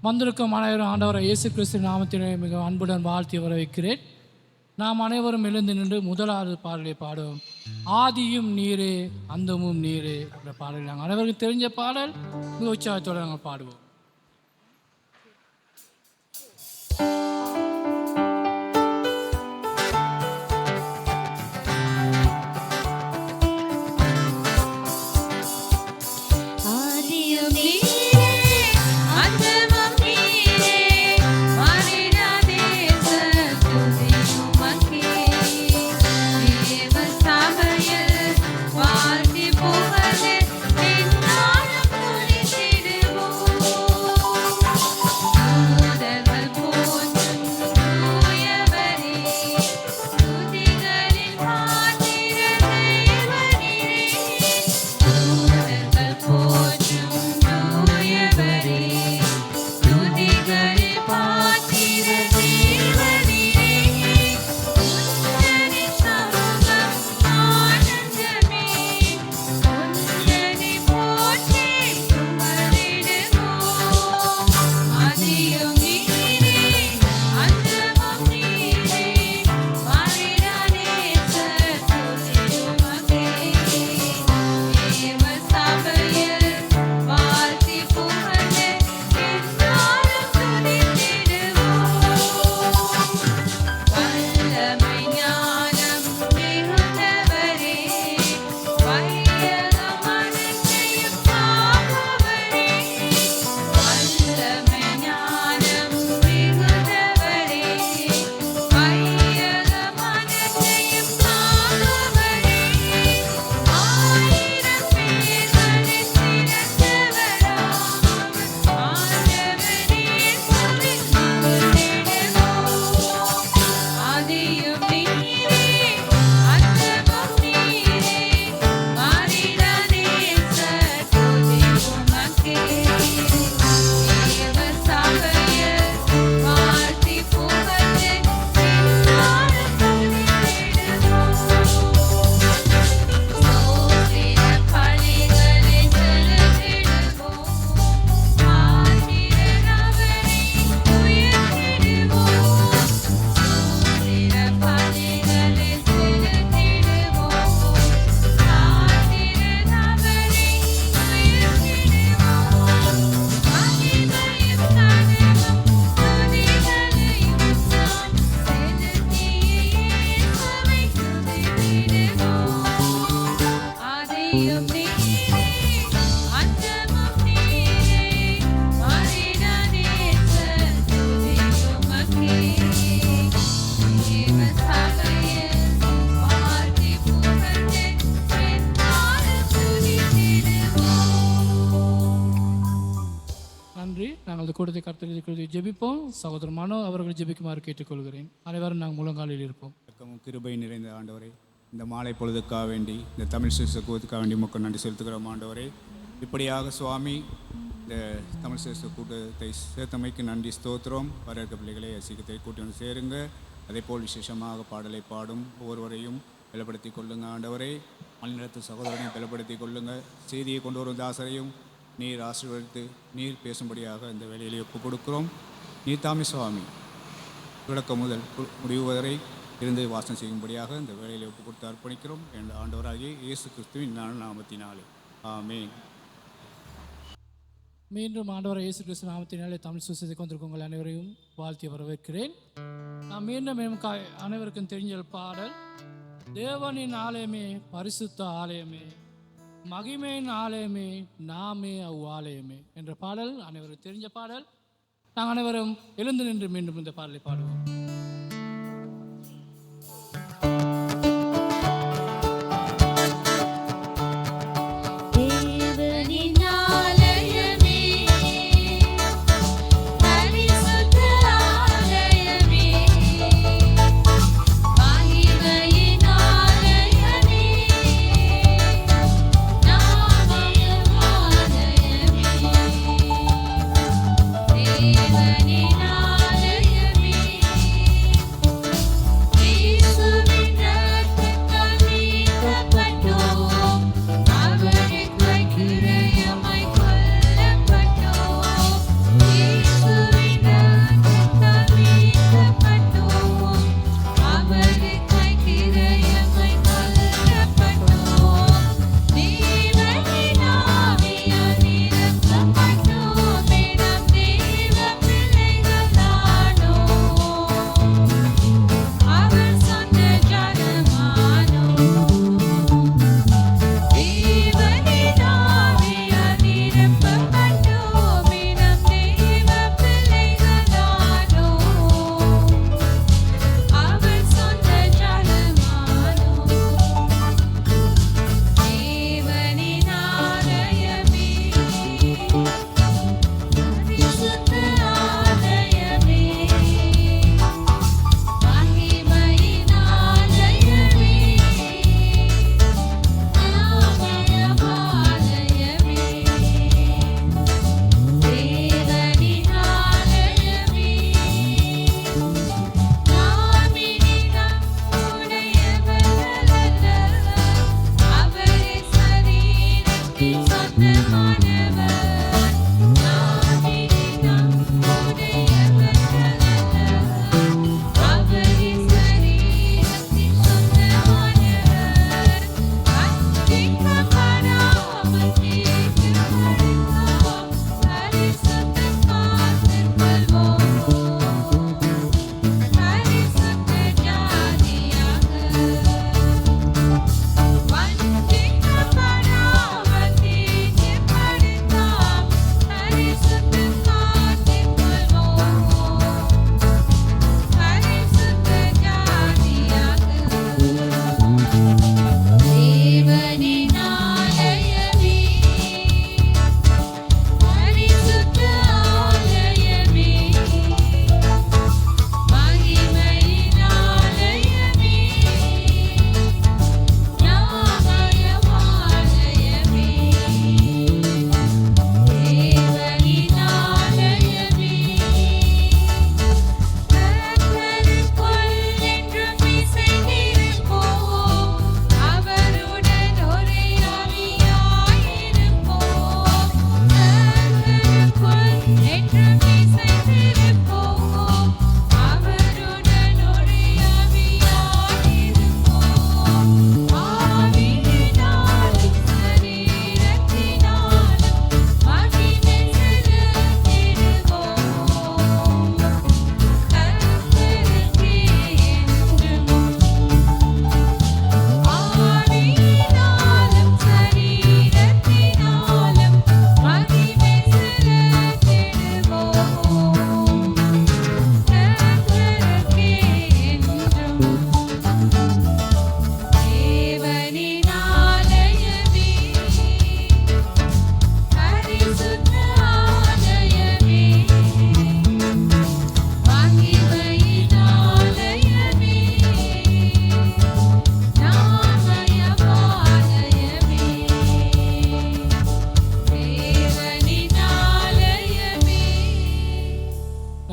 வந்திருக்கும் அனைவரும் ஆண்டவரை இயேசு கிறிஸ்து நாமத்தினை மிக அன்புடன் வாழ்த்தி வரவேற்கிறேன். நாம் அனைவரும் எழுந்து நின்று முதலாவது பாடலை பாடுவோம். ஆதியும் நீரே அந்தமும் நீரே என்ற பாடல் நாங்கள் அனைவருக்கும் தெரிஞ்ச பாடல். மிக உற்சாகத்தோடு நாங்கள் பாடுவோம். கூட்டத்தை கர்த்தருக்கு ஜெபிப்போம். சகோதரர் மனோ அவர்கள் ஜெபிக்குமாறு கேட்டுக்கொள்கிறேன். அனைவரும் நாங்கள் முழங்காலில் இருப்போம். கிருபை நிறைந்த ஆண்டவரே, இந்த மாலை பொழுதுக்காக வேண்டி, இந்த தமிழ் கூட்டத்துக்காக வேண்டி மக்கள் நன்றி செலுத்துகிறோம். ஆண்டவரே, இப்படியாக சுவாமி இந்த தமிழ் கூட்டத்தை சேர்த்தமைக்கு நன்றி ஸ்தோத்திரம். வர இருக்க பிள்ளைகளை சீக்கிரத்தை கூட்டி வந்து சேருங்க. அதே போல் விசேஷமாக பாடலை பாடும் ஒவ்வொருவரையும் பலப்படுத்தி கொள்ளுங்க. ஆண்டவரே, மணிநடத்து சகோதரனையும் பலப்படுத்தி கொள்ளுங்க. செய்தியை கொண்டு வரும் தாசரையும் நீர் ஆசீர்வதித்து நீர் பேசும்படியாக இந்த வேலையிலே ஒப்புக் கொடுக்கிறோம். நீர் தாமே சுவாமி தொடக்கம் முதல் முடிவு வரை இருந்து வாசனை செய்யும்படியாக இந்த வேலையிலே ஒப்புக் கொடுத்து அர்ப்பணிக்கிறோம். என்ற ஆண்டவராகிய இயேசு கிறிஸ்துவின் நாமத்தினாலே ஆமென். மீண்டும் ஆண்டவர் இயேசு கிறிஸ்து நாமத்தினாலே தமிழ் சுசேஷத்துக்கு வந்திருக்கும் உங்கள் அனைவரையும் வாழ்த்தி வரவேற்கிறேன். நான் மீண்டும் அனைவருக்கும் தெரிஞ்ச பாடல், தேவனின் ஆலயமே பரிசுத்த ஆலயமே, மகிமையின் ஆலயமே நாமே அவ்வாலயமே என்ற பாடல் அனைவரும் தெரிஞ்ச பாடல். நாங்கள் அனைவரும் எழுந்து நின்று மீண்டும் இந்த பாடலை பாடுவோம். தேவனின் ஆலயமே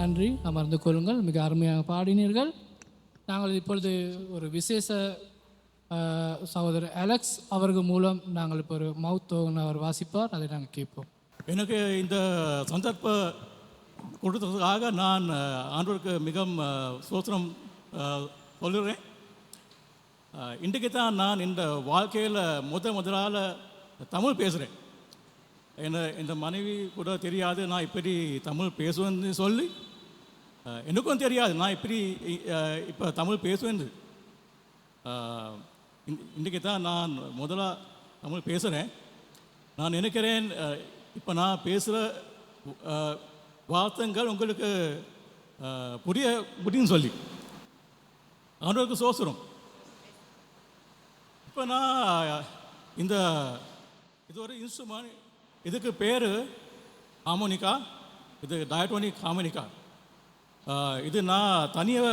நன்றி. அமர்ந்து கொள்ளுங்கள். மிக அருமையாக பாடினீர்கள். நாங்கள் இப்பொழுது ஒரு விசேஷ சகோதரர் அலெக்ஸ் அவர்கள் மூலம் நாங்கள் இப்போ ஒரு மவுத் அவர் வாசிப்பார், அதை நாங்கள் கேட்போம். எனக்கு இந்த சந்தர்ப்ப கொடுத்ததுக்காக நான் ஆண்டவருக்கு மிகவும் சோத்திரம் சொல்லுறேன். இன்றைக்கு தான் நான் இந்த வாழ்க்கையில் முதலால் தமிழ் பேசுகிறேன். இந்த மனைவி கூட தெரியாது நான் இப்படி தமிழ் பேசுவேன்னு சொல்லி, எனக்கும் தெரியாது நான் இப்படி இப்போ தமிழ் பேசுவேன்னு. இன்றைக்கி தான் நான் முதலாக தமிழ் பேசுகிறேன். நான் நினைக்கிறேன் இப்போ நான் பேசுகிற வார்த்தைகள் உங்களுக்கு புரியுன்னு சொல்லி ஆண்டவருக்கு சோசுறோம். இப்போ நான் இது ஒரு இன்ஸ்ட்ருமெண்ட், இதுக்கு பேர் ஹார்மோனிக்கா, இது டயட்டோனிக் ஹார்மோனிக்கா. இது நான் தனியாக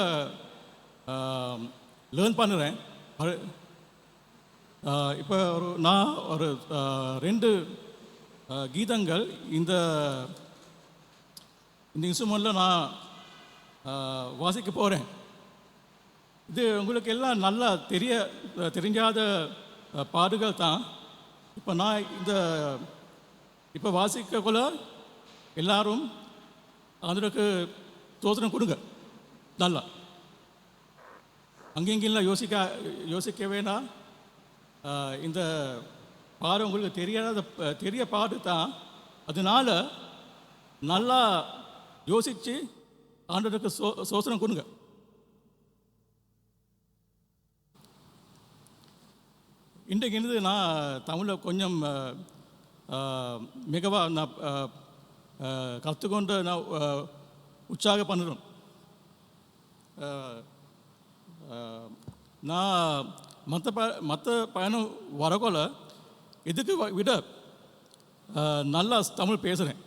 லேர்ன் பண்ணுறேன். இப்போ நான் ஒரு 2 கீதங்கள் இந்த இன்ஸ்ட்ருமெண்ட்டில் நான் வாசிக்க போகிறேன். இது உங்களுக்கு எல்லாம் நல்லா தெரிஞ்சாத பாடுகள் தான். இப்போ நான் இப்போ வாசிக்கக்குள்ள எல்லாரும் அதற்கு தோத்திரம் கொடுங்க. நல்லா அங்கெங்கெல்லாம் யோசிக்க வேணாம். இந்த பாடு உங்களுக்கு தெரிய பாடு தான். அதனால நல்லா யோசித்து ஆண்டவருக்கு சோசனம் கொடுங்க. இன்றைக்கு நான் தமிழில் கொஞ்சம் மிகவாக நான் கற்றுக்கொண்டு நான் உற்சாக பண்ணுறோம். நான் மற்ற பயணம் வரக்கோல இதுக்கு விட நல்லா தமிழ் பேசுகிறேன்.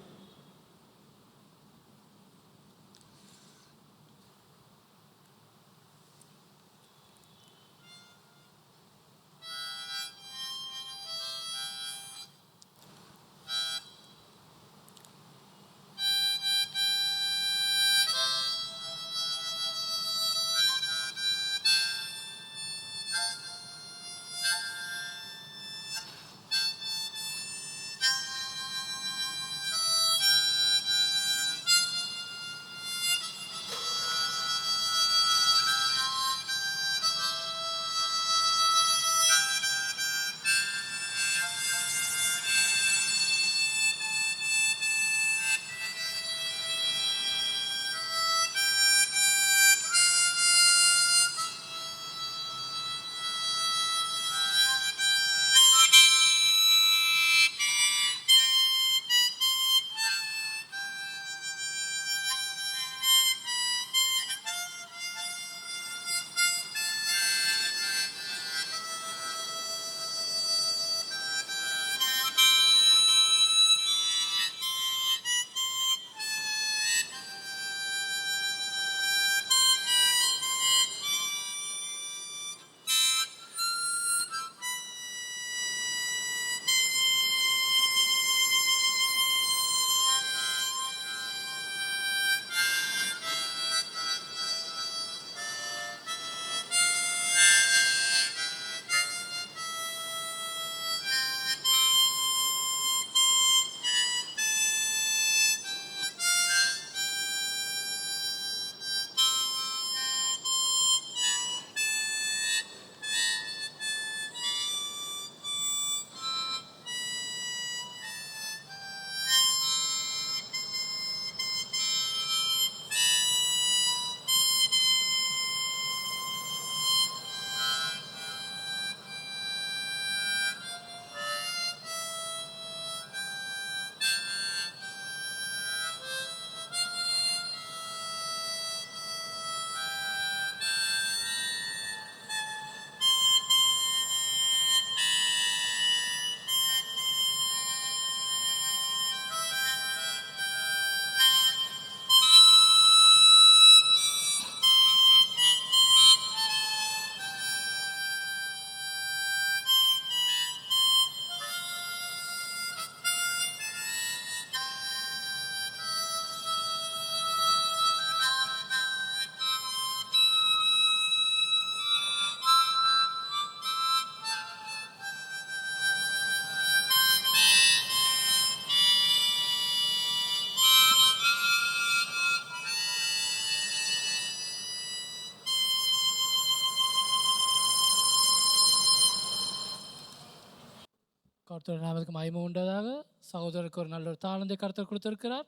கர்த்தர் நாமத்துக்கு மகிமை உண்டதாக. சகோதரருக்கு ஒரு நல்ல ஒரு தாளந்தை கர்த்தர் கொடுத்திருக்கிறார்.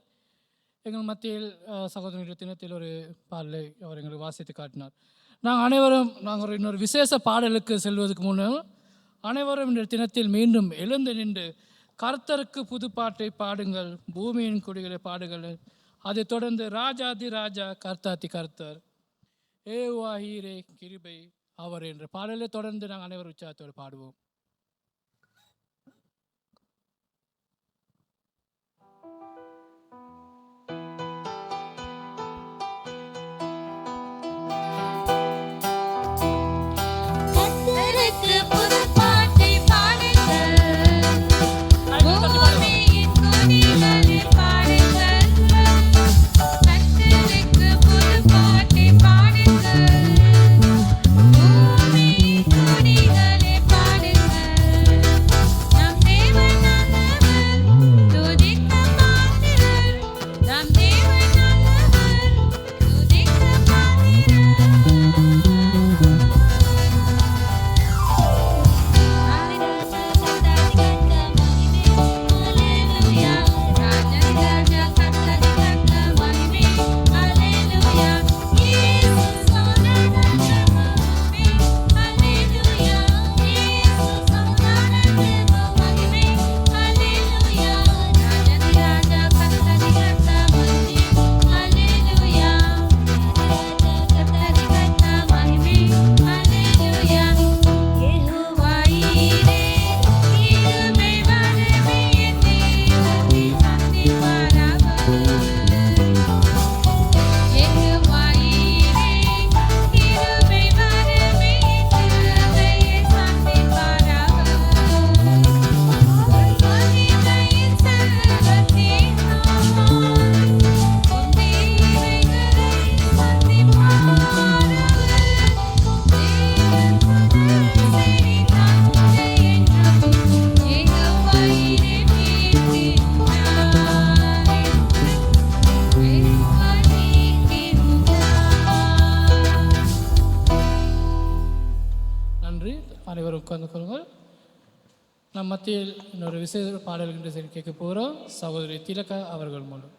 எங்கள் மத்தியில் சகோதரனுடைய தினத்தில் ஒரு பாடலை அவர் எங்களுக்கு வாசித்து காட்டினார். நாங்கள் இன்னொரு விசேஷ பாடலுக்கு செல்வதற்கு முன்னால் அனைவரும் இந்த தினத்தில் மீண்டும் எழுந்து நின்று கர்த்தருக்கு புது பாட்டை பாடுங்கள், பூமியின் குடிகளை பாடுங்கள். அதைத் தொடர்ந்து ராஜாதி ராஜா கர்த்தாதி கர்த்தர் ஏவாஹீரே கிருபை அவர் என்ற பாடலை தொடர்ந்து நாங்கள் அனைவரும் உற்சாகத்தோடு பாடுவோம். உட்கார்ந்து கொள்ளுங்கள். நம் மத்தியில் இன்னொரு விசேஷ பாடல் என்று கேட்க போகிறோம். சகோதரி திலகா அவர்கள் மூலம்.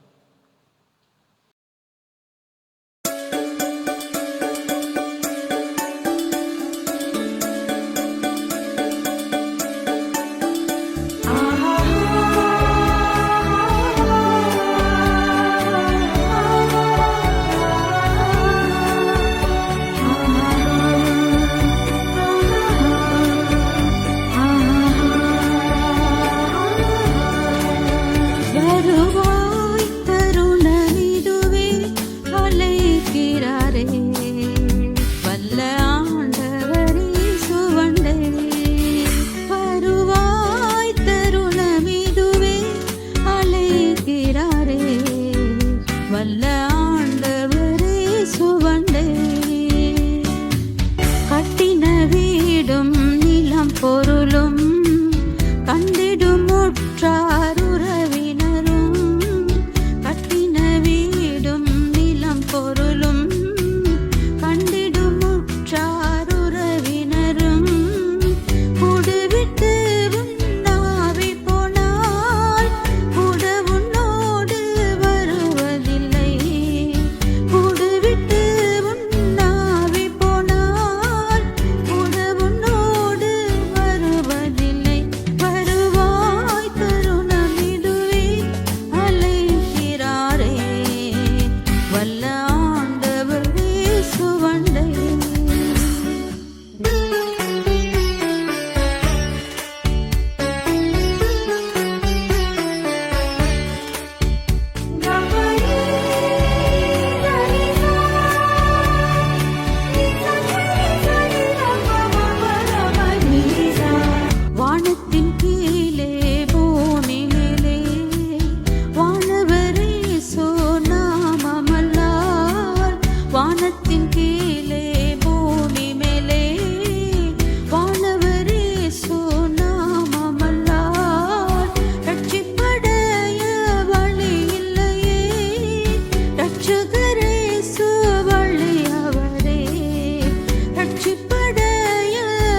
ரட்சிப்படைய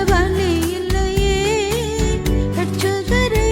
வழி இல்லையே, ரட்சகரே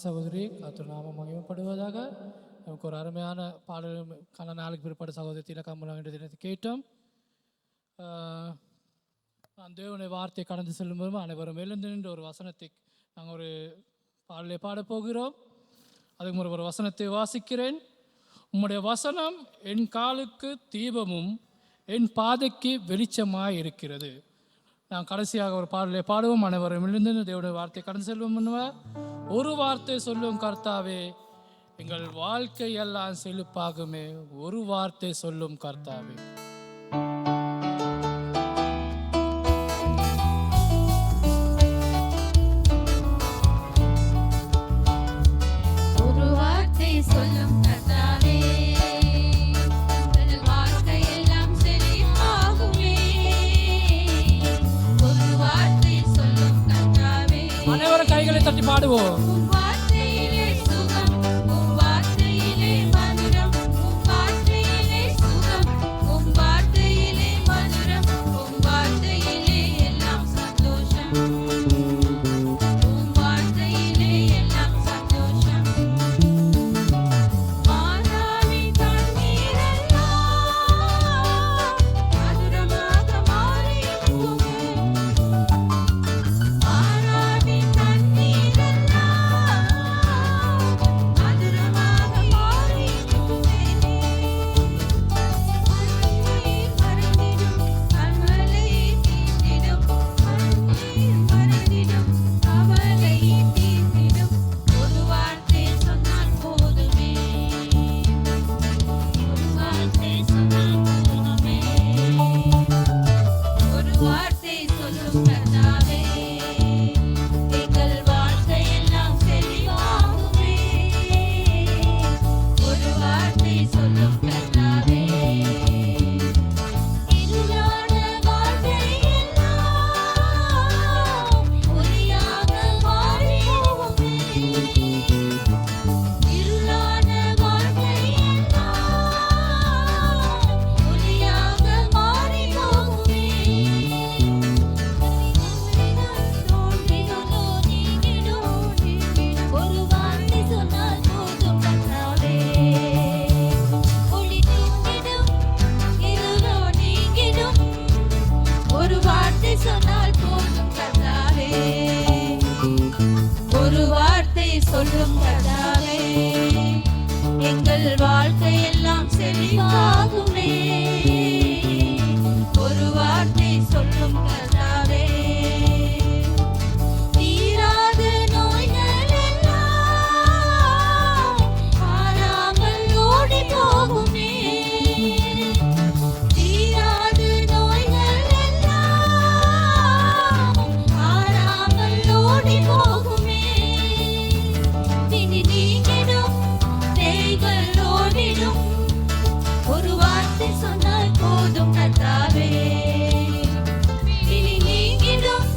சகோதரி கர்த்தர் நாமம் மகிமைப்படுவதாக. நமக்கு ஒரு அருமையான பாடலுக்கான நாளுக்கு பிற்பாடு சகோதரி திலகாமலாம் என்ற தினத்தை கேட்டோம். நான் தேவனுடைய வார்த்தை கடந்து செல்லும்போது அனைவரும் எழுந்து நின்று ஒரு வசனத்தை நாங்கள் ஒரு பாடலை பாடப்போகிறோம். அதுக்கு ஒரு வசனத்தை வாசிக்கிறேன். உம்முடைய வசனம் என் காலுக்கு தீபமும் என் பாதைக்கு வெளிச்சமாய் இருக்கிறது. நான் கடைசியாக ஒரு பாடலை பாடுவோம். அனைவரும் எழுந்து தேவனுடைய வார்த்தை கடந்து செல்வோம். ஒரு வார்த்தை சொல்லும் கர்த்தாவே, எங்கள் வாழ்க்கை எல்லாம் செழிப்பாகுமே. ஒரு வார்த்தை சொல்லும் கர்த்தாவே. ஒரு வார்த்தை சொல்லும் கர்த்தாவே, எங்கள் வாழ்க்கை எல்லாம் செழிப்பாகுமே. ஒரு வார்த்தை சொல்லும் கர்த்தாவே. அனைவரும் கைகளை தட்டி பாடுவோம். உம் வார்த்தையிலே சுகம், உம் வார்த்தையிலே மதுரம், உம் வார்த்தையிலே சுகம், உம் வார்த்தையிலே மதுரம், உம் வார்த்தையிலே எல்லாம் சந்தோஷம், உம் வார்த்தையிலே எல்லாம் சந்தோஷம். மாறாவின் தண்ணீரெல்லாம் மதுரமாக மாறிடுமே. மாறாவின் தண்ணீரெல்லாம் மதுரமாக மாறிடுமே. கண்ணீர் மறைந்திடும், கண்களை தீர்த்திடும். கண்ணீர் மறைந்திடும், கவலை தீர்த்திடும். ஒரு வார்த்தை சொன்னால் போதுமே. ஒரு வார்த்தை சொன்னால் போதுமே. ஒரு வார்த்தை சொல்லும் கர்த்தாவே, எங்கள் வாழ்க்கை எல்லாம் செழிப்பாகுமே. ஒரு வார்த்தை சொல்லும் கர்த்தாவே, இருளான வாழ்க்கை எல்லாம் ஒளியாக மாறிடுமே. இருளான வாழ்க்கை எல்லாம் ஒளியாக மாறிடுமே. ஒரு வார்த்தை சொன்னால் போதும் கர்த்தாவே. ஒளி தூங்கிடும், இருளோ நீங்கிடும். ஒரு வார்த்தை சொன்னால் போதும் கர்த்தாவே. ஒரு வார்த்தை சொல்லும் கர்த்தாவே, எங்கள் வாழ்க்கை எல்லாம் செழிப்பாகுமே. ஒரு வார்த்தை சொல்லும் கர்த்தாவே, தீராத நோய்கள் எல்லாம் காணாமல் ஓடி போகுமே. தீராத நோய்கள் எல்லாம் காணாமல் ஓடி போகுமே. பிணி நீங்கிடும், பேய்கள் ஓடிடும். ஒரு வார்த்தை சொன்னால் போதும் கர்த்தாவே. பிணி நீங்கிடும்,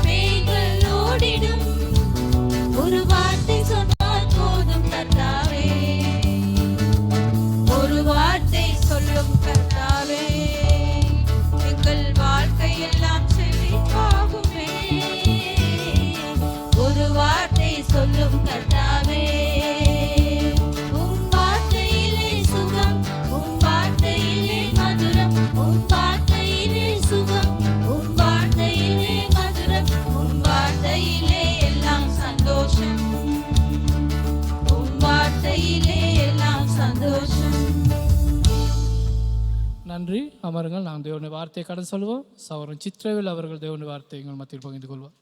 பேய்கள் ஓடிடும். ஒரு வார்த்தை சொன்னால் போதும் கர்த்தாவே. ஒரு வார்த்தை சொல்லும் கர்த்தாவே, எங்கள் வாழ்க்கை எல்லாம் செழிப்பாகுமே. ஒரு வார்த்தை சொல்லும் கர்த்தாவே, உம் வார்த்தையிலே சுகம், உம் வார்த்தையிலே மதுரம், உம் வார்த்தையிலே சுகம், உம் வார்த்தையிலே மதுரம், உம் வார்த்தையிலே எல்லாம் சந்தோஷம், உம் வார்த்தையிலே எல்லாம் சந்தோஷம். நன்றி. அமருங்கள். நாம் தேவனுடைய வார்த்தையை கடந்து சொல்வோம். சகோதரன் சித்ரவேல் அவர்கள் தேவனுடைய வார்த்தையை எங்கள் மத்தியில் பகிர்ந்து கொள்வார்.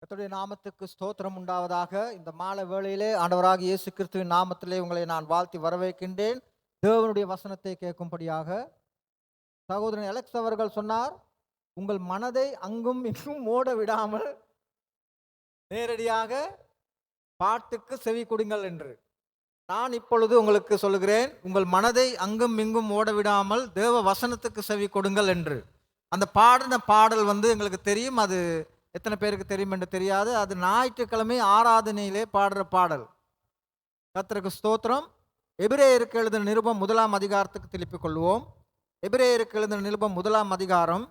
கர்த்தருடைய நாமத்துக்கு ஸ்தோத்திரம் உண்டாவதாக. இந்த மாலை வேளையிலே ஆண்டவராக இயேசு கிறிஸ்துவின் நாமத்திலே உங்களை நான் வாழ்த்தி வரவேற்கின்றேன். தேவனுடைய வசனத்தை கேட்கும்படியாக சகோதரன் அலெக்ஸ் அவர்கள் சொன்னார், உங்கள் மனதை அங்கும் இங்கும் ஓட விடாமல் நேரடியாக பாட்டுக்கு செவி கொடுங்கள் என்று. நான் இப்பொழுது உங்களுக்கு சொல்லுகிறேன், உங்கள் மனதை அங்கும் இங்கும் ஓட விடாமல் தேவ வசனத்துக்கு செவி கொடுங்கள் என்று. அந்த பாடின பாடல் எங்களுக்கு தெரியும். அது எத்தனை பேருக்கு தெரியும் என்று தெரியாது. அது ஞாயிற்றுக்கிழமை ஆராதனையிலே பாடுற பாடல். கர்த்தருக்கு ஸ்தோத்திரம். எபிரேயருக்கு எழுதின நிருபம் 1ஆம் அதிகாரத்துக்கு திருப்பிக் கொள்வோம். எபிரேயருக்கு எழுதின நிருபம் 1ஆம் அதிகாரம்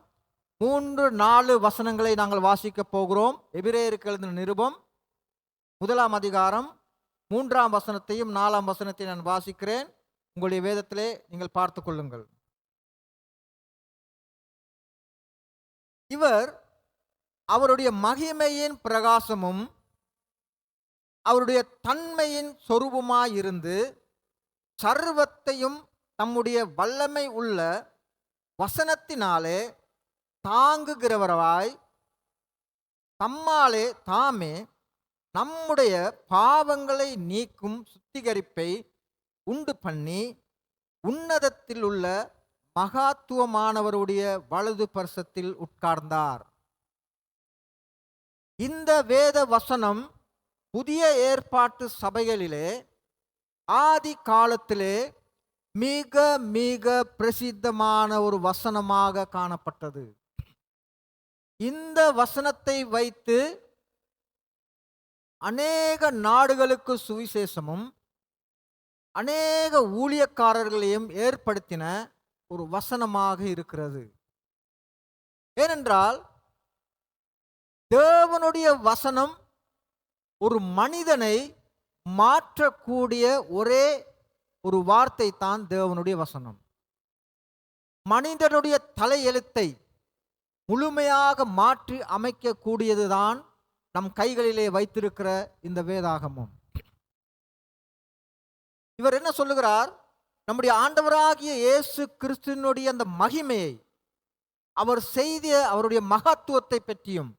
3-4 வசனங்களை நாங்கள் வாசிக்க போகிறோம். எபிரேயருக்கு எழுதின நிருபம் 1ஆம் அதிகாரம் 3ஆம் வசனத்தையும் 4ஆம் வசனத்தையும் நான் வாசிக்கிறேன். உங்களுடைய வேதத்திலே நீங்கள் பார்த்து கொள்ளுங்கள். இவர் அவருடைய மகிமையின் பிரகாசமும் அவருடைய தன்மையின் சொரூபமாயிருந்து சர்வத்தையும் தம்முடைய வல்லமை உள்ள வசனத்தினாலே தாங்குகிறவராய் தம்மாலே தாமே நம்முடைய பாவங்களை நீக்கும் சுத்திகரிப்பை உண்டு பண்ணி உன்னதத்தில் உள்ள மகாத்துவமானவருடைய வலது பரிசத்தில் உட்கார்ந்தார். இந்த வேத வசனம் புதிய ஏற்பாட்டு சபைகளிலே ஆதி காலத்திலே மிக மிக பிரசித்தமான ஒரு வசனமாக காணப்பட்டது. இந்த வசனத்தை வைத்து அநேக நாடுகளுக்கு சுவிசேஷமும் அநேக ஊழியக்காரர்களையும் ஏற்படுத்தின ஒரு வசனமாக இருக்கிறது. ஏனென்றால் தேவனுடைய வசனம் ஒரு மனிதனை மாற்றக்கூடிய ஒரே ஒரு வார்த்தை தான் தேவனுடைய வசனம். மனிதனுடைய தலையெழுத்தை முழுமையாக மாற்றி அமைக்கக்கூடியதுதான் நம் கைகளிலே வைத்திருக்கிற இந்த வேதாகமம். இவர் என்ன சொல்லுகிறார்? நம்முடைய ஆண்டவராகிய இயேசு கிறிஸ்துவினுடைய அந்த மகிமையை, அவர் செய்த அவருடைய மகத்துவத்தை பற்றியும்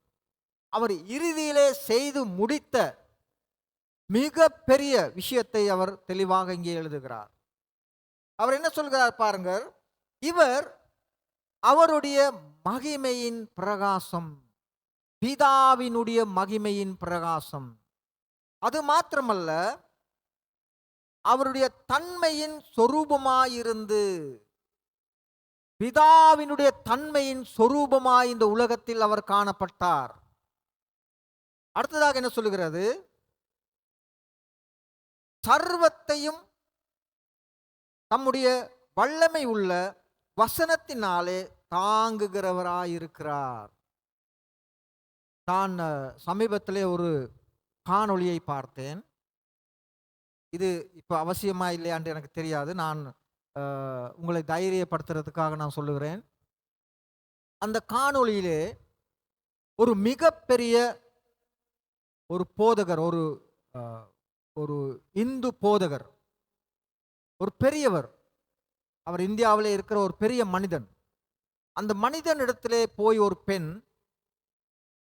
அவர் இறுதியிலே செய்து முடித்த மிக பெரிய விஷயத்தை அவர் தெளிவாக இங்கே எழுதுகிறார். அவர் என்ன சொல்கிறார் பாருங்கள். இவர் அவருடைய மகிமையின் பிரகாசம், பிதாவினுடைய மகிமையின் பிரகாசம். அது மாத்திரமல்ல, அவருடைய தன்மையின் சொரூபமாயிருந்து, பிதாவினுடைய தன்மையின் சொரூபமாய் இந்த உலகத்தில் அவர் காணப்பட்டார். அடுத்ததாக என்ன சொல்லுகிறது? சர்வத்தையும் தம்முடைய வல்லமை உள்ள வசனத்தினாலே தாங்குகிறவராயிருக்கிறார். நான் சமீபத்திலே ஒரு காணொளியை பார்த்தேன். இது இப்போ அவசியமா இல்லையான்னு எனக்கு தெரியாது. நான் உங்களை தைரியப்படுத்துறதுக்காக நான் சொல்லுகிறேன். அந்த காணொளியிலே ஒரு மிகப்பெரிய ஒரு போதகர், ஒரு இந்து போதகர், ஒரு பெரியவர், அவர் இந்தியாவிலே இருக்கிற ஒரு பெரிய மனிதன். அந்த மனிதனிடத்திலே போய் ஒரு பெண்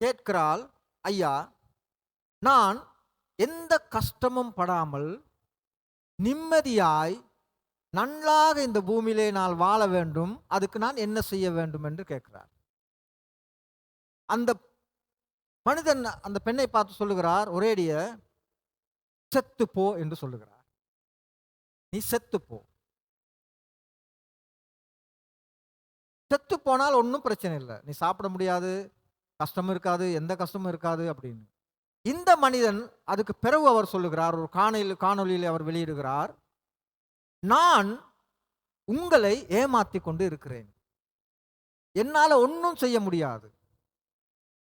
கேட்கிறாள், ஐயா, நான் எந்த கஷ்டமும் படாமல் நிம்மதியாய் நன்றாக இந்த பூமியிலே நான் வாழ வேண்டும், அதுக்கு நான் என்ன செய்ய வேண்டும் என்று கேட்கிறார். அந்த மனிதன் அந்த பெண்ணை பார்த்து சொல்லுகிறார், ஒரேடிய செத்து போ என்று சொல்லுகிறார். நீ செத்து போ. செத்து போனால் ஒன்றும் பிரச்சனை இல்லை, நீ சாப்பிட முடியாது, கஷ்டம் இருக்காது, எந்த கஷ்டமும் இருக்காது அப்படின்னு. இந்த மனிதன் அதுக்கு பிறகு அவர் சொல்லுகிறார், ஒரு காணொளியில் அவர் வெளியிடுகிறார், நான் உங்களை ஏமாத்தி கொண்டு இருக்கிறேன், என்னால ஒன்றும் செய்ய முடியாது,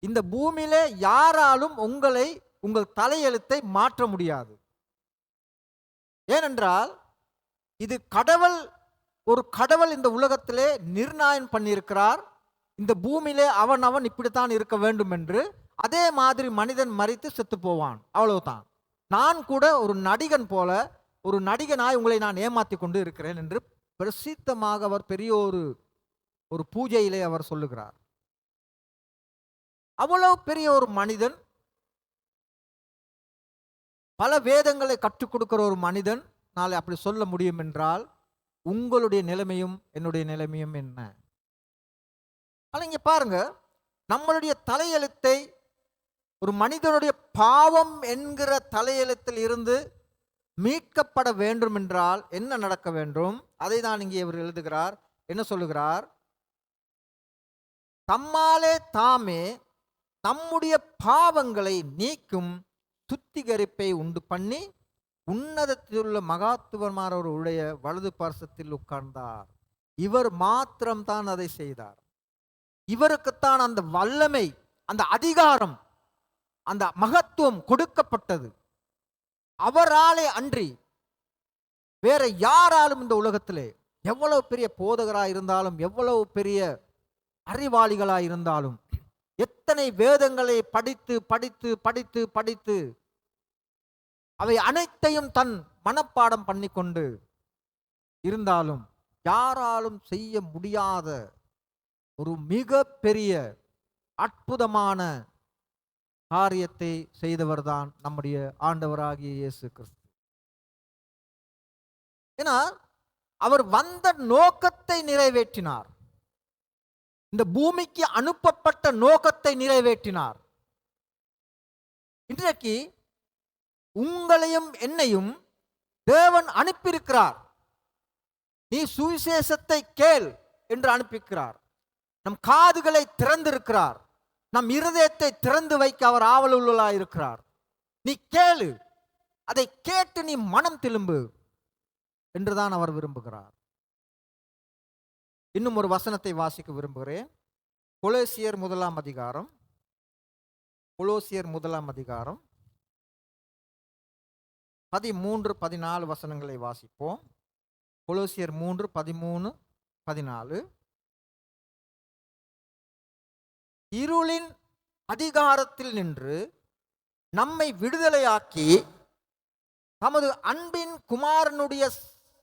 இந்த பூமியிலே யாராலும் உங்களை உங்கள் தலையெழுத்தை மாற்ற முடியாது. ஏனென்றால் இது கடவுள், ஒரு கடவுள் இந்த உலகத்திலே நிர்ணயம் பண்ணியிருக்கிறார், இந்த பூமியிலே அவன் இப்படித்தான் இருக்க வேண்டும் என்று. அதே மாதிரி மனிதன் மரித்து செத்து போவான், அவ்வளவுதான். நான் கூட ஒரு நடிகன் போல, ஒரு நடிகனாய் உங்களை நான் ஏமாத்தி கொண்டு இருக்கிறேன் என்று பிரசித்தமாக அவர் பெரிய ஒரு பூஜையிலே அவர் சொல்லுகிறார். அவ்வளவு பெரிய ஒரு மனிதன், பல வேதங்களை கற்றுக் கொடுக்கிற ஒரு மனிதன் நாளை அப்படி சொல்ல முடியும் என்றால் உங்களுடைய நிலைமையும் என்னுடைய நிலைமையும் என்ன? ஆனால் இங்க பாருங்க, நம்மளுடைய தலையெழுத்தை, ஒரு மனிதனுடைய பாவம் என்கிற தலையெழுத்தில் இருந்து மீட்கப்பட வேண்டும் என்றால் என்ன நடக்க வேண்டும்? அதை தான் இங்கே இவர் எழுதுகிறார். என்ன சொல்லுகிறார்? தம்மாலே தாமே நம்முடைய பாவங்களை நீக்கும் சுத்திகரிப்பை உண்டு பண்ணி உன்னதத்திலுள்ள மகாத்துவமானவருடைய வலது பார்சத்தில் உட்கார்ந்தார். இவர் மாத்திரம்தான் அதை செய்தார். இவருக்குத்தான் அந்த வல்லமை, அந்த அதிகாரம், அந்த மகத்துவம் கொடுக்கப்பட்டது. அவராலே அன்றி வேற யாராலும் இந்த உலகத்திலே எவ்வளவு பெரிய போதகராக இருந்தாலும், எவ்வளவு பெரிய அறிவாளிகளாக இருந்தாலும், எத்தனை வேதங்களை படித்து படித்து படித்து படித்து அவை அனைத்தையும் தன் மனப்பாடம் பண்ணிக்கொண்டு இருந்தாலும் யாராலும் செய்ய முடியாத ஒரு மிக பெரிய அற்புதமான காரியத்தை செய்தவர்தான் நம்முடைய ஆண்டவராகிய இயேசு கிறிஸ்து. ஏன்னா அவர் வந்த நோக்கத்தை நிறைவேற்றினார். இந்த பூமிக்கு அனுப்பப்பட்ட நோக்கத்தை நிறைவேற்றினார். இன்றைக்கு உங்களையும் என்னையும் தேவன் அனுப்பியிருக்கிறார். நீ சுவிசேஷத்தை கேள் என்று அனுப்பியிருக்கிறார். நம் காதுகளை திறந்திருக்கிறார். நம் இருதயத்தை திறந்து வைக்க அவர் ஆவலுள்ளவராய் இருக்கிறார். நீ கேளு, அதை கேட்டு நீ மனம் திரும்பு என்றுதான் அவர் விரும்புகிறார். இன்னும் ஒரு வசனத்தை வாசிக்க விரும்புகிறேன். கொலோசியர் 1 அதிகாரம், கொலோசியர் 1 அதிகாரம் 13, 14 வசனங்களை வாசிப்போம். கொலோசியர் 3, 13, 14. இருளின் அதிகாரத்தில் நின்று நம்மை விடுதலையாக்கி தமது அன்பின் குமாரனுடைய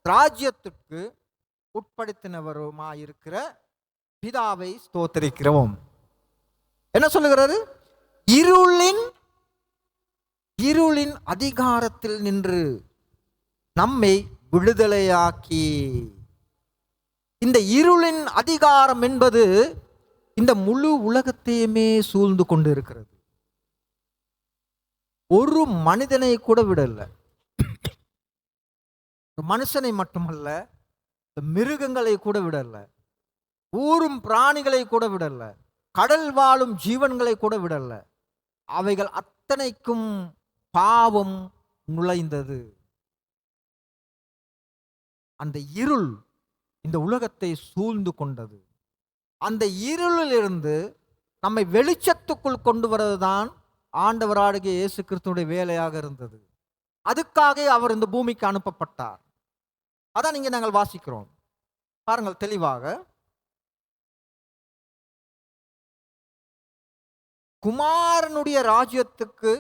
ராஜ்யத்திற்கு உட்படுத்தினவருமாயிருக்கிற பிதாவை ஸ்தோத்திரிக்கிறோம். என்ன சொல்லுகிறாரு? இருளின் அதிகாரத்தில் நின்று நம்மை விடுதலையாக்கி. இந்த இருளின் அதிகாரம் என்பது இந்த முழு உலகத்தையுமே சூழ்ந்து கொண்டு இருக்கிறது. ஒரு மனிதனை கூட விடல. மனுஷனை மட்டுமல்ல, மிருகங்களை கூட விடல, ஊரும் பிராணிகளை கூட விடல, கடல் வாழும் ஜீவன்களை கூட விடல. அவைகள் அத்தனைக்கும் பாவம் நுழைந்தது. அந்த இருள் இந்த உலகத்தை சூழ்ந்து கொண்டது. அந்த இருளிலிருந்து நம்மை வெளிச்சத்துக்குள் கொண்டு வருவதுதான் ஆண்டவராகிய இயேசு கிறிஸ்துவுடைய வேலையாக இருந்தது. அதுக்காக அவர் இந்த பூமிக்கு அனுப்பப்பட்டார். அதான் இங்கே நாங்கள் வாசிக்கிறோம். பாருங்கள் தெளிவாக. குமாரனுடைய ராஜ்யத்துக்கு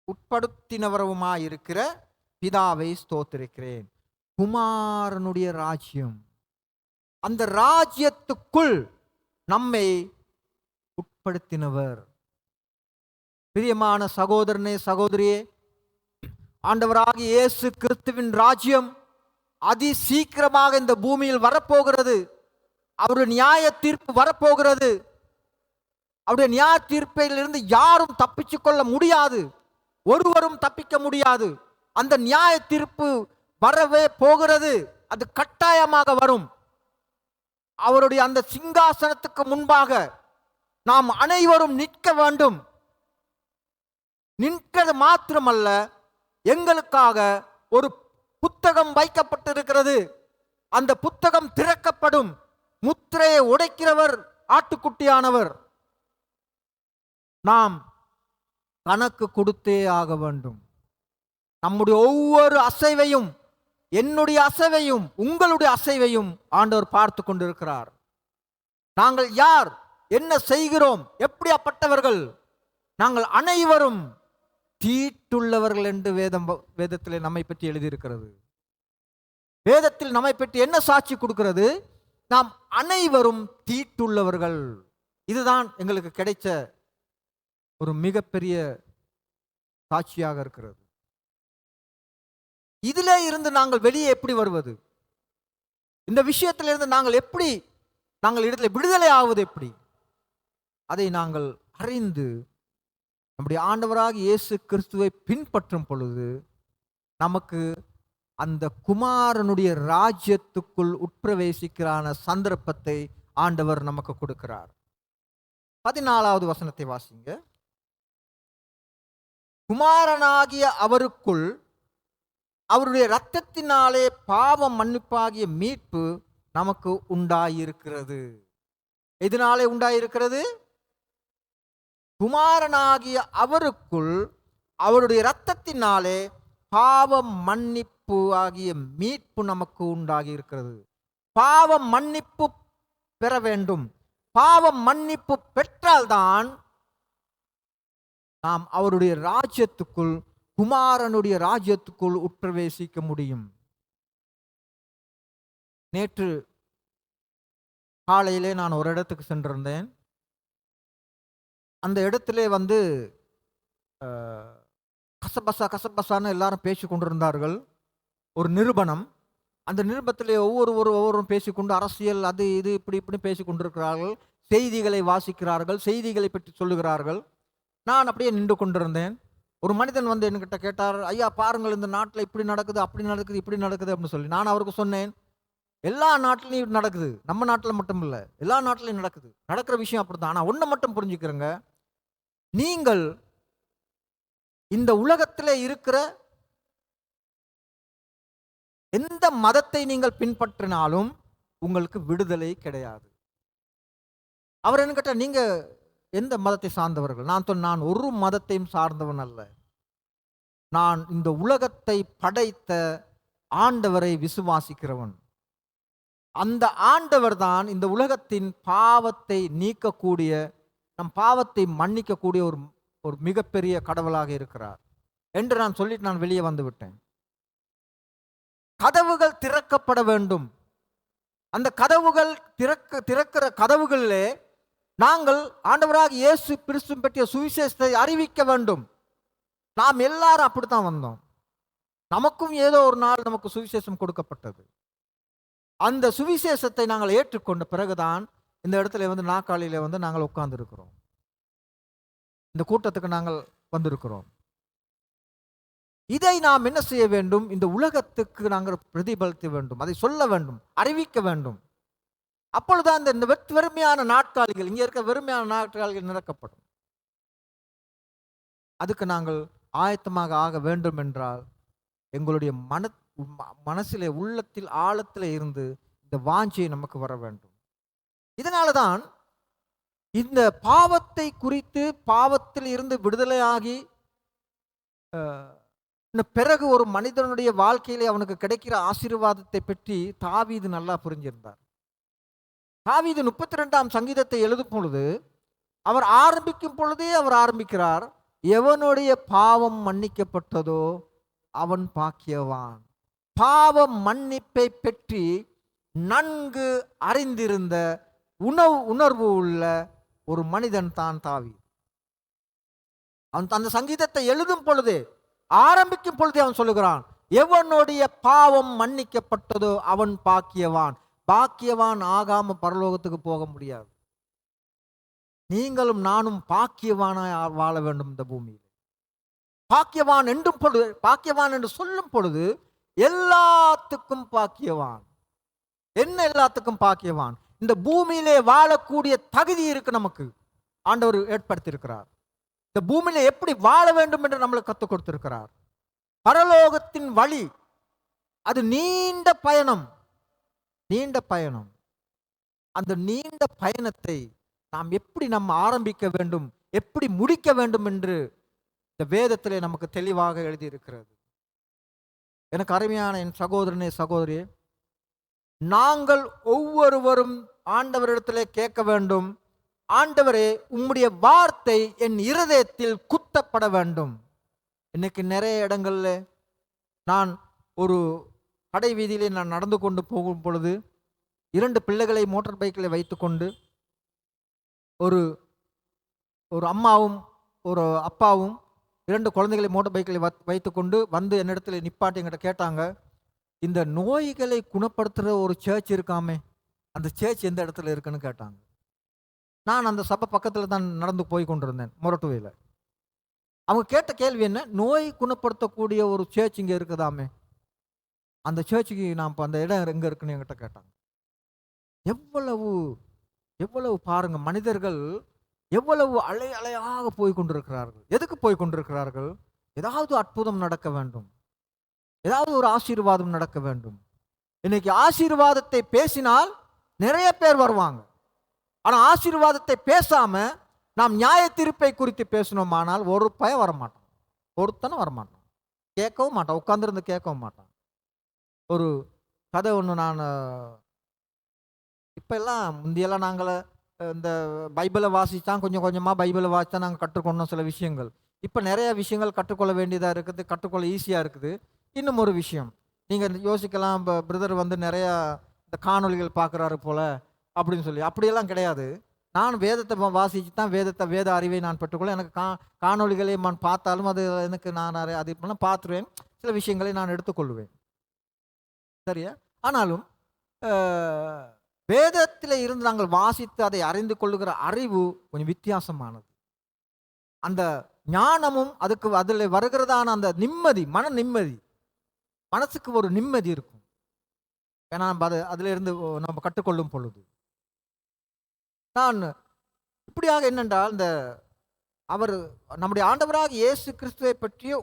உட்படுத்தினவருமாயிருக்கிற பிதாவை ஸ்தோத்திரிக்கிறேன். குமாரனுடைய ராஜ்யம், அந்த ராஜ்யத்துக்குள் நம்மை உட்படுத்தினவர். பிரியமான சகோதரனே, சகோதரியே, ஆண்டவராகிய இயேசு கிறிஸ்துவின் ராஜ்யம் அதி சீக்கிரமாக இந்த பூமியில் வரப்போகிறது. அவருடைய நியாய தீர்ப்பு வரப்போகிறது. அவருடைய நியாய தீர்ப்பிலிருந்து யாரும் தப்பிச்சு கொள்ள முடியாது. ஒருவரும் தப்பிக்க முடியாது. அந்த நியாய தீர்ப்பு வரவே போகிறது. அது கட்டாயமாக வரும். அவருடைய அந்த சிங்காசனத்துக்கு முன்பாக நாம் அனைவரும் நிற்க வேண்டும். நிற்கிறது மாத்திரமல்ல, எங்களுக்காக ஒரு புத்தகம் வைக்கப்பட்டிருக்கிறது. அந்த புத்தகம் திறக்கப்படும். முத்திரையை உடைக்கிறவர் ஆட்டுக்குட்டியானவர். நாம் கணக்கு கொடுத்தே ஆக வேண்டும். நம்முடைய ஒவ்வொரு அசைவையும், என்னுடைய அசைவையும் உங்களுடைய அசைவையும் ஆண்டவர் பார்த்து கொண்டிருக்கிறார். நாங்கள் யார், என்ன செய்கிறோம், எப்படியாப்பட்டவர்கள், நாங்கள் அனைவரும் தீட்டுள்ளவர்கள் என்று வேதத்தில் நம்மை பற்றி எழுதியிருக்கிறது. வேதத்தில் நம்மை பற்றி என்ன சாட்சி கொடுக்கிறது? நாம் அனைவரும் தீட்டுள்ளவர்கள். இதுதான் எங்களுக்கு கிடைச்ச ஒரு மிகப்பெரிய சாட்சியாக இருக்கிறது. இதிலே இருந்து நாங்கள் வெளியே எப்படி வருவது? இந்த விஷயத்திலிருந்து நாங்கள் இடத்துல விடுதலை ஆவது எப்படி? அதை நாங்கள் அறிந்து நம்முடைய ஆண்டவராக இயேசு கிறிஸ்துவை பின்பற்றும் பொழுது நமக்கு அந்த குமாரனுடைய ராஜ்யத்துக்குள் உட்பிரவேசிக்கிறான சந்தர்ப்பத்தை ஆண்டவர் நமக்கு கொடுக்கிறார். 14வது வசனத்தை வாசிங்க. குமாரனாகிய அவருக்குள் அவருடைய இரத்தத்தினாலே பாவம் மன்னிப்பாகிய மீட்பு நமக்கு உண்டாயிருக்கிறது. எதனாலே உண்டாயிருக்கிறது? குமாரனாகிய அவருக்குள் அவருடைய இரத்தத்தினாலே பாவ மன்னிப்பு ஆகிய மீட்பு நமக்கு உண்டாகி இருக்கிறது. பாவ மன்னிப்பு பெற வேண்டும். பாவ மன்னிப்பு பெற்றால்தான் நாம் அவருடைய ராஜ்யத்துக்குள், குமாரனுடைய ராஜ்யத்துக்குள் உட்பிரவேசிக்க முடியும். நேற்று காலையிலே நான் ஒரு இடத்துக்கு சென்றிருந்தேன். அந்த இடத்திலே கசபசான்னு எல்லாரும் பேசி கொண்டிருந்தார்கள். ஒரு நிருபணம். அந்த நிருபத்திலே ஒவ்வொருவரும் பேசிக்கொண்டு அரசியல் அது இது இப்படி பேசி கொண்டிருக்கிறார்கள். செய்திகளை வாசிக்கிறார்கள், செய்திகளை பற்றி சொல்லுகிறார்கள். நான் அப்படியே நின்று கொண்டிருந்தேன். ஒரு மனிதன் என்கிட்ட கேட்டார், ஐயா பாருங்கள், இந்த நாட்டில் இப்படி நடக்குது, அப்படி நடக்குது, இப்படி நடக்குது அப்படின்னு சொல்லி. நான் அவருக்கு சொன்னேன், எல்லா நாட்டிலையும் இப்படி நடக்குது, நம்ம நாட்டில் மட்டும் இல்லை, எல்லா நாட்டிலையும் நடக்குது. நடக்கிற விஷயம் அப்படிதான். ஆனால் ஒன்றை மட்டும் புரிஞ்சுக்கிறேங்க, நீங்கள் இந்த உலகத்தில் இருக்கிற எந்த மதத்தை நீங்கள் பின்பற்றினாலும் உங்களுக்கு விடுதலை கிடையாது. அவர் என்ன கேட்டார், நீங்க எந்த மதத்தை சார்ந்தவர்கள்? நான் ஒரு மதத்தையும் சார்ந்தவன் அல்ல. நான் இந்த உலகத்தை படைத்த ஆண்டவரை விசுவாசிக்கிறவன். அந்த ஆண்டவர் தான் இந்த உலகத்தின் பாவத்தை நீக்கக்கூடிய, நம் பாவத்தை மன்னிக்கக்கூடிய ஒரு மிகப்பெரிய கடவுளாக இருக்கிறார் என்று நான் சொல்லிட்டு நான் வெளியே வந்து விட்டேன். கதவுகள் திறக்கப்பட வேண்டும். அந்த கதவுகள் திறக்கிற கதவுகளிலே நாங்கள் ஆண்டவராக இயேசு கிறிஸ்து பற்றிய சுவிசேஷத்தை அறிவிக்க வேண்டும். நாம் எல்லாரும் அப்படித்தான் வந்தோம். நமக்கும் ஏதோ ஒரு நாள் நமக்கு சுவிசேஷம் கொடுக்கப்பட்டது. அந்த சுவிசேஷத்தை நாங்கள் ஏற்றுக்கொண்ட பிறகுதான் இந்த இடத்துல நாற்காலியில நாங்கள் உட்கார்ந்து இருக்கிறோம். இந்த கூட்டத்துக்கு நாங்கள் வந்திருக்கிறோம். இதை நாம் என்ன செய்ய வேண்டும்? இந்த உலகத்துக்கு நாங்கள் பிரதிபலிக்க வேண்டும், அதை சொல்ல வேண்டும், அறிவிக்க வேண்டும். அப்பொழுதுதான் இந்த வெறுமையான நாட்காலிகள், இங்கே இருக்க வெறுமையான நாட்காலிகள் நிரப்பப்படும். அதுக்கு நாங்கள் ஆயத்தமாக ஆக வேண்டும் என்றால் எங்களுடைய மனசிலே, உள்ளத்தில், ஆழத்தில் இருந்து இந்த வாஞ்சை நமக்கு வர வேண்டும். இதனால தான் இந்த பாவத்தை குறித்து, பாவத்தில் இருந்து விடுதலையாகி பிறகு ஒரு மனிதனுடைய வாழ்க்கையிலே அவனுக்கு கிடைக்கிற ஆசீர்வாதத்தை பற்றி தாவீது நல்லா புரிஞ்சிருந்தார். தாவீது 32ஆம் சங்கீதத்தை எழுதும் பொழுது அவர் ஆரம்பிக்கும் பொழுதே அவர் ஆரம்பிக்கிறார், எவனுடைய பாவம் மன்னிக்கப்பட்டதோ அவன் பாக்கியவான். பாவ மன்னிப்பை பற்றி நன்கு அறிந்திருந்த உணர்வு உள்ள ஒரு மனிதன் தான் தாவீது. அவன் அந்த சங்கீதத்தை எழுதும் பொழுதே, ஆரம்பிக்கும் பொழுதே அவன் சொல்லுகிறான், எவனுடைய பாவம் மன்னிக்கப்பட்டதோ அவன் பாக்கியவான். பாக்கியவான் ஆகாம பரலோகத்துக்கு போக முடியாது. நீங்களும் நானும் பாக்கியவானாய் வாழ வேண்டும் இந்த பூமியில். பாக்கியவான் என்றும் பொழுது, பாக்கியவான் என்று சொல்லும் பொழுது எல்லாத்துக்கும் பாக்கியவான். என்ன எல்லாத்துக்கும் பாக்கியவான்? இந்த பூமியிலே வாழக்கூடிய தகுதி இருக்கு நமக்கு, ஆண்டவர் ஏற்படுத்தியிருக்கிறார். இந்த பூமியில எப்படி வாழ வேண்டும் என்று நம்மளுக்கு கற்றுக் கொடுத்திருக்கிறார். பரலோகத்தின் வழி அது நீண்ட பயணம், நீண்ட பயணம். அந்த நீண்ட பயணத்தை நாம் எப்படி ஆரம்பிக்க வேண்டும், எப்படி முடிக்க வேண்டும் என்று இந்த வேதத்திலே நமக்கு தெளிவாக எழுதியிருக்கிறது. எனக்கு அருமையான என் சகோதரனே, சகோதரியே, நாங்கள் ஒவ்வொருவரும் ஆண்டவரிடத்திலே கேட்க வேண்டும், ஆண்டவரே உம்முடைய வார்த்தை என் இருதயத்தில் குத்தப்பட வேண்டும். இன்னைக்கு நிறைய இடங்கள்ல நான் ஒரு கடை வீதியிலே நான் நடந்து கொண்டு போகும் பொழுது 2 பிள்ளைகளை மோட்டார் பைக்கில் வைத்துக்கொண்டு ஒரு அம்மாவும் ஒரு அப்பாவும் 2 குழந்தைகளை மோட்டார் பைக்கில் வைத்துக்கொண்டு என்னிடத்துல நிப்பாட்டி என்கிட்ட கேட்டாங்க, இந்த நோய்களை குணப்படுத்துகிற ஒரு சர்ச் இருக்காமே, அந்த சர்ச் எந்த இடத்துல இருக்குன்னு கேட்டாங்க. நான் அந்த சபை பக்கத்தில் தான் நடந்து போய் கொண்டிருந்தேன், மொரட்டுவையில். அவங்க கேட்ட கேள்வி என்ன, நோய் குணப்படுத்தக்கூடிய ஒரு சர்ச் இங்கே இருக்குதாமே, அந்த சர்ச்சுக்கு நான் இப்போ அந்த இடம் எங்கே இருக்குன்னு என்கிட்ட கேட்டாங்க. எவ்வளவு பாருங்க, மனிதர்கள் எவ்வளவு அலையாக போய் கொண்டிருக்கிறார்கள். எதுக்கு போய் கொண்டிருக்கிறார்கள்? ஏதாவது அற்புதம் நடக்க வேண்டும், ஏதாவது ஒரு ஆசீர்வாதம் நடக்க வேண்டும். இன்னைக்கு ஆசீர்வாதத்தை பேசினால் நிறைய பேர் வருவாங்க. ஆனால் ஆசீர்வாதத்தை பேசாம நாம் நியாய தீர்ப்பை குறித்து பேசணுமானால் ஒரு பயம் வரமாட்டான், ஒருத்தனும் வரமாட்டான், கேட்கவும் மாட்டான், உட்காந்துருந்து கேட்கவும் மாட்டான். ஒரு கதை ஒன்று நான் இப்போ எல்லாம் முந்தியெல்லாம் நாங்கள் இந்த பைபிளை வாசித்தான் கொஞ்சம் கொஞ்சமாக பைபிளை வாசித்தா நாங்கள் கற்றுக்கொண்டோம் சில விஷயங்கள். இப்போ நிறைய விஷயங்கள் கற்றுக்கொள்ள வேண்டியதாக இருக்குது, கற்றுக்கொள்ள ஈஸியாக இருக்குது. இன்னும் ஒரு விஷயம் நீங்கள் யோசிக்கலாம், இப்போ பிரதர் வந்து நிறையா இந்த காணொளிகள் பார்க்குறாரு போல் அப்படின்னு சொல்லி. அப்படியெல்லாம் கிடையாது. நான் வேதத்தை வாசித்து தான் வேத அறிவை நான் பெற்றுக்கொள்ள. எனக்கு காணொளிகளை நான் பார்த்தாலும் அது எனக்கு நான் அது இப்போலாம் பார்த்துருவேன், சில விஷயங்களை நான் எடுத்துக்கொள்வேன், சரியா? ஆனாலும் வேதத்தில் இருந்து நாங்கள் வாசித்து அதை அறிந்து கொள்ளுகிற அறிவு கொஞ்சம் வித்தியாசமானது. அந்த ஞானமும் அதில் வருகிறதான அந்த நிம்மதி, மன நிம்மதி, மனசுக்கு ஒரு நிம்மதி இருக்கும். ஏன்னா அதில் இருந்து நம்ம கற்றுக்கொள்ளும் பொழுது நான் இப்படியாக என்னென்றால் இந்த நம்முடைய ஆண்டவராக இயேசு கிறிஸ்துவை பற்றிய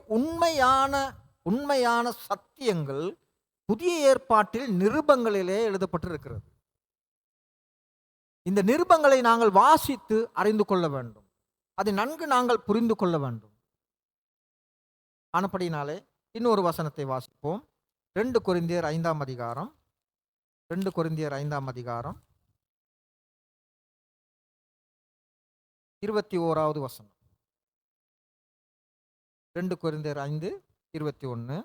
உண்மையான சத்தியங்கள் புதிய ஏற்பாட்டில் நிருபங்களிலே எழுதப்பட்டிருக்கிறது. இந்த நிருபங்களை நாங்கள் வாசித்து அறிந்து கொள்ள வேண்டும், அதை நன்கு நாங்கள் புரிந்து கொள்ள வேண்டும். ஆனபடினாலே இன்னொரு வசனத்தை வாசிப்போம். 2 கொரிந்தியர் 5ஆம் அதிகாரம் 21வது வசனம். 2 கொரிந்தியர் 5:21.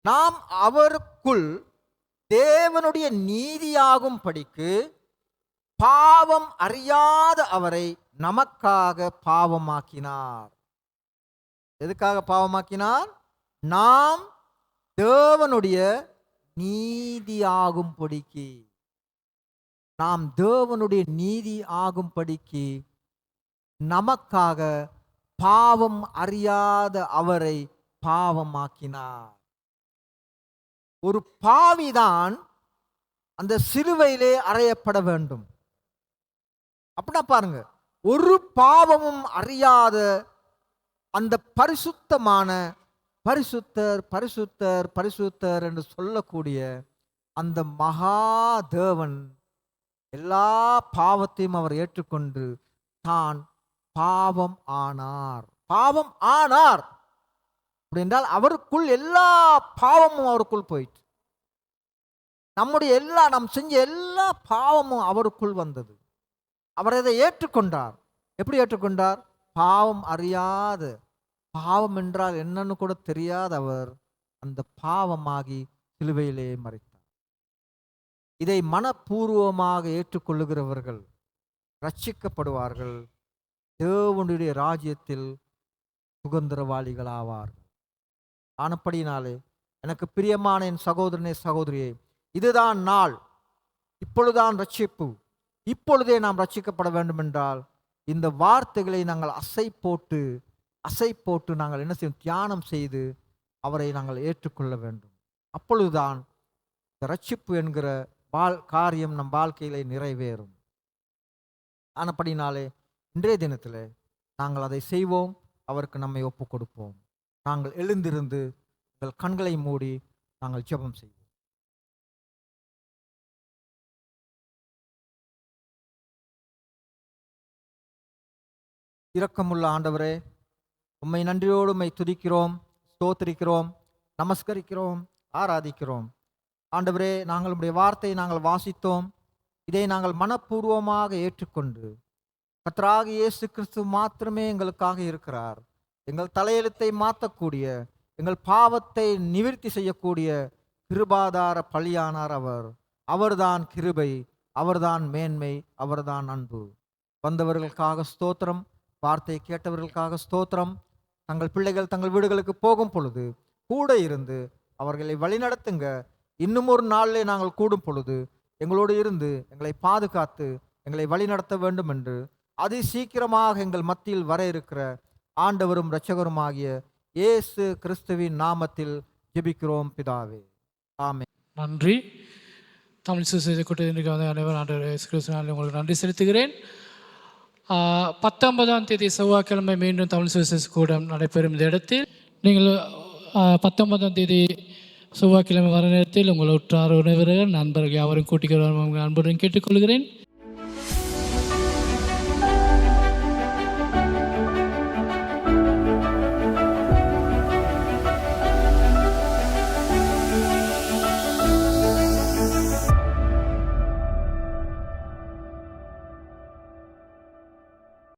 நாம் அவருக்குள் தேவனுடைய நீதியாகும் படிக்கு பாவம் அறியாத அவரை நமக்காக பாவமாக்கினார். எதுக்காக பாவமாக்கினார்? நாம் தேவனுடைய நீதியாகும்படிக்கு, நாம் தேவனுடைய நீதி ஆகும்படிக்கு நமக்காக பாவம் அறியாத அவரை பாவமாக்கினார். ஒரு பாவிதான் அந்த சிலுவையிலே அறையப்பட வேண்டும். அப்படின்னா பாருங்க, ஒரு பாவமும் அறியாத அந்த பரிசுத்தமான பரிசுத்தர் பரிசுத்தர் பரிசுத்தர் என்று சொல்லக்கூடிய அந்த மகாதேவன் எல்லா பாவத்தையும் அவர் ஏற்றுக்கொண்டு தான் பாவம் ஆனார். அப்படி என்றால் அவருக்குள் எல்லா பாவமும் அவருக்குள் போயிட்டு, நாம் செஞ்ச எல்லா பாவமும் அவருக்குள் வந்தது. அவர் அதை ஏற்றுக்கொண்டார். எப்படி ஏற்றுக்கொண்டார்? பாவம் அறியாத, பாவம் என்றால் என்னன்னு கூட தெரியாத அவர் அந்த பாவமாகி சிலுவையிலே மரித்தார். இதை மனப்பூர்வமாக ஏற்றுக்கொள்ளுகிறவர்கள் ரட்சிக்கப்படுவார்கள், தேவனுடைய ராஜ்யத்தில் சுதந்திரவாளிகளாவார்கள். ஆனபடினாலே எனக்கு பிரியமான என் சகோதரனே சகோதரியே, இதுதான் நாள், இப்பொழுதுதான் ரட்சிப்பு, இப்பொழுதே நாம் ரட்சிக்கப்பட வேண்டும் என்றால் இந்த வார்த்தைகளை நாங்கள் அசை போட்டு நாங்கள் என்ன செய்யும்? தியானம் செய்து அவரை நாங்கள் ஏற்றுக்கொள்ள வேண்டும். அப்பொழுதுதான் இந்த ரட்சிப்பு என்கிற காரியம் நம் வாழ்க்கையிலே நிறைவேறும். ஆனபடினாலே இன்றைய தினத்தில் நாங்கள் அதை செய்வோம், அவருக்கு நம்மை ஒப்பு கொடுப்போம். நாங்கள் எழுந்திருந்து எங்கள் கண்களை மூடி நாங்கள் ஜெபம் செய்வோம். இரக்கமுள்ள ஆண்டவரே, உம்மை நன்றியோடு உம்மை துதிக்கிறோம், ஸ்தோத்திரிக்கிறோம், நமஸ்கரிக்கிறோம், ஆராதிக்கிறோம். ஆண்டவரே, நாங்கள் உம்முடைய வார்த்தையை நாங்கள் வாசித்தோம், இதை நாங்கள் மனப்பூர்வமாக ஏற்றுக்கொண்டு கர்த்தராகிய இயேசு கிறிஸ்து மாத்திரமே எங்களுக்காக இருக்கிறார், எங்கள் தலையெழுத்தை மாற்றக்கூடிய, எங்கள் பாவத்தை நிவிர்த்தி செய்யக்கூடிய கிருபாதார பலியானார் அவர்தான் கிருபை, அவர்தான் மேன்மை, அவர்தான் அன்பு. வந்தவர்களுக்காக ஸ்தோத்திரம், வார்த்தை கேட்டவர்களுக்காக ஸ்தோத்திரம். தங்கள் பிள்ளைகள் தங்கள் வீடுகளுக்கு போகும் பொழுது கூட இருந்து அவர்களை வழிநடத்துங்க. இன்னும் ஒரு நாளிலே நாங்கள் கூடும் பொழுது எங்களோடு இருந்து எங்களை பாதுகாத்து எங்களை வழிநடத்த வேண்டும் என்று அதி சீக்கிரமாக எங்கள் மத்தியில் வர இருக்கிற ஆண்டவரும் இரட்சகருமாகிய இயேசு கிறிஸ்துவின் நாமத்தில் ஜெபிக்கிறோம் பிதாவே, ஆமென். நன்றி. தமிழ் சுசேஷ கூட்டத்திற்கு வந்து அனைவரும் ஆண்டவர் இயேசு கிறிஸ்துவினால் உங்களுக்கு நன்றி செலுத்துகிறேன். 19ஆம் தேதி செவ்வாய்க்கிழமை மீண்டும் தமிழ் சுசேஷ கூட்டம் நடைபெறும் இந்த இடத்தில் நீங்கள் 19ஆம் தேதி செவ்வாய்க்கிழமை வர நேரத்தில் உங்கள் உற்றார் உறவினர்கள் நண்பர்கள் யாவரும் கூட்டிக் அன்புடன் கேட்டுக்கொள்கிறேன்.